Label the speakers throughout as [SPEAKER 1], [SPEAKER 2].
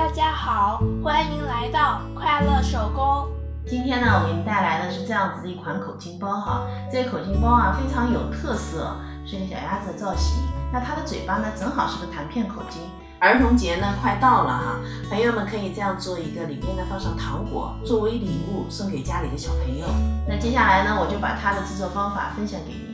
[SPEAKER 1] 大家好，欢迎来到快乐手工。
[SPEAKER 2] 今天呢，我给您带来的是这样子的一款口巾包哈。这个口巾包啊非常有特色，是一个小鸭子的造型。那它的嘴巴呢，正好是个弹片口巾。儿童节呢快到了哈，朋友们可以这样做一个，里面呢放上糖果，作为礼物送给家里的小朋友。那接下来呢，我就把它的制作方法分享给你。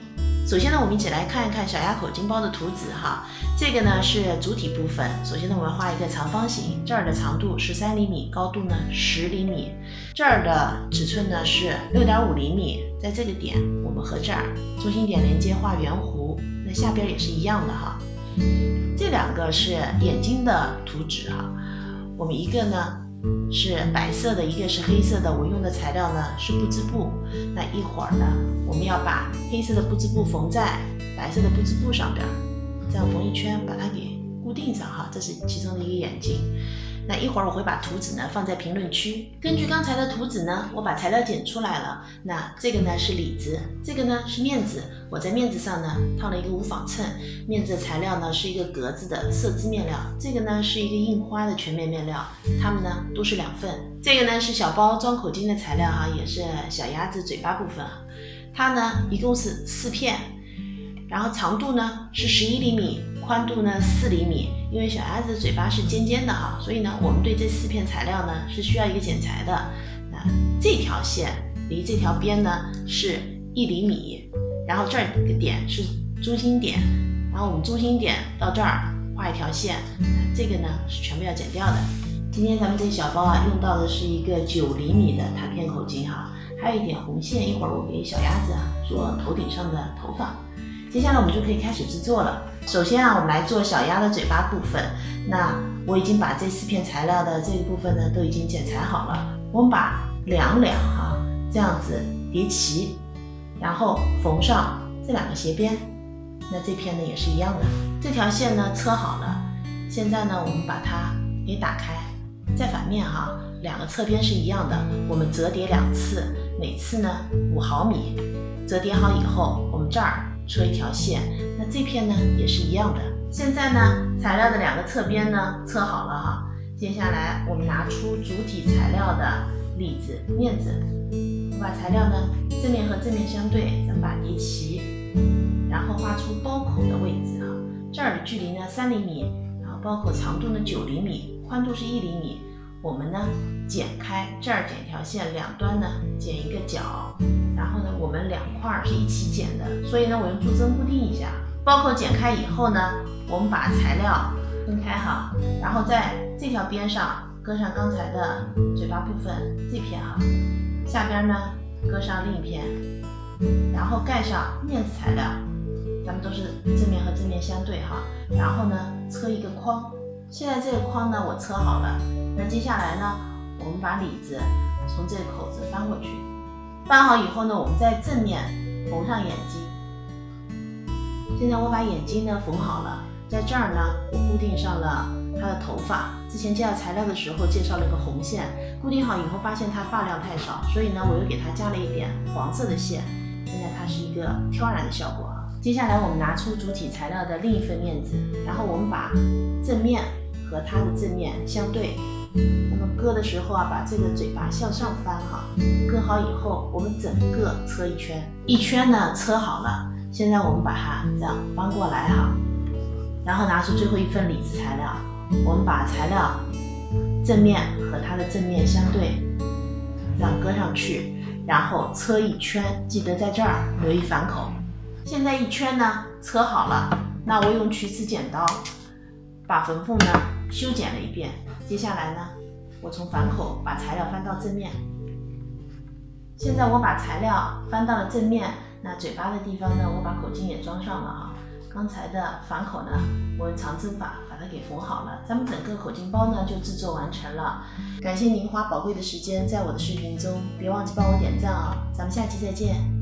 [SPEAKER 2] 首先呢，我们一起来看一看小鸭口巾包的图纸哈。这个呢是主体部分。首先呢，我们画一个长方形，这儿的长度13厘米，高度呢10厘米。这儿的尺寸呢是6.5厘米。在这个点，我们和这儿中心点连接画圆弧，那下边也是一样的哈。这两个是眼睛的图纸哈。我们一个呢是白色的，一个是黑色的。我用的材料呢是布织布。那一会儿呢，我们要把黑色的布织布缝在白色的布织布上边，这样缝一圈，把它给固定上哈。这是其中的一个眼睛。那一会儿我会把图纸呢放在评论区。根据刚才的图纸呢，我把材料剪出来了。那这个呢是里子，这个呢是面子。我在面子上呢套了一个无纺衬，面子的材料呢是一个格子的色织面料，这个呢是一个印花的全面面料，它们呢都是2份。这个呢是小包装口巾的材料哈，也是小鸭子嘴巴部分，它呢一共是4片，然后长度呢是11厘米，宽度呢4厘米。因为小鸭子的嘴巴是尖尖的哈，所以呢我们对这4片材料呢是需要一个剪裁的。那这条线离这条边呢是1厘米，然后这儿一个点是中心点，然后我们中心点到这儿画一条线，这个呢是全部要剪掉的。今天咱们这小包啊用到的是一个9厘米的弹片口巾哈，还有一点红线，一会儿我给小鸭子做头顶上的头发。接下来我们就可以开始制作了。首先啊，我们来做小鸭的嘴巴部分。那我已经把这4片材料的这个部分呢都已经剪裁好了。我们把2两哈这样子叠齐，然后缝上这2个斜边。那这片呢也是一样的。这条线呢车好了，现在呢我们把它给打开，在反面哈，2个侧边是一样的，我们折叠2次，每次呢5毫米。折叠好以后，我们这儿车一条线，那这片呢也是一样的。现在呢材料的2个侧边呢测好了哈，接下来我们拿出主体材料的里子面子，我把材料呢正面和正面相对，咱们把它叠齐，然后画出包口的位置哈。这儿的距离呢3厘米，然后包口长度呢9厘米，宽度是1厘米。我们呢剪开，这儿剪一条线，两端呢剪一个角，然后呢我们2块是一起剪的，所以呢我用柱针固定一下。包口剪开以后呢，我们把材料分开哈，然后在这条边上搁上刚才的嘴巴部分这片哈，下边呢搁上另一片，然后盖上面子材料，咱们都是正面和正面相对哈，然后呢车一个框。现在这个框呢我车好了，那接下来呢我们把里子从这个口子翻过去，翻好以后呢我们在正面缝上眼睛。现在我把眼睛呢缝好了，在这儿呢我固定上了它的头发。之前介绍材料的时候介绍了个红线，固定好以后发现它发量太少，所以呢我又给它加了一点黄色的线，现在它是一个挑染的效果。接下来我们拿出主体材料的另一份面子，然后我们把正面和它的正面相对，我们割的时候啊，把这个嘴巴向上翻哈，割好以后，我们整个车一圈，一圈呢车好了。现在我们把它这样翻过来哈，然后拿出最后一份里子材料，我们把材料正面和它的正面相对，这样搁上去，然后车一圈，记得在这儿留一反口。现在一圈呢车好了，那我用曲尺剪刀把缝缝呢修剪了一遍。接下来呢我从反口把材料翻到正面。现在我把材料翻到了正面，那嘴巴的地方呢我把口巾也装上了哈。刚才的反口呢我用长针法把它给缝好了，咱们整个口巾包呢就制作完成了。感谢您花宝贵的时间在我的视频中，别忘记帮我点赞啊，咱们下期再见。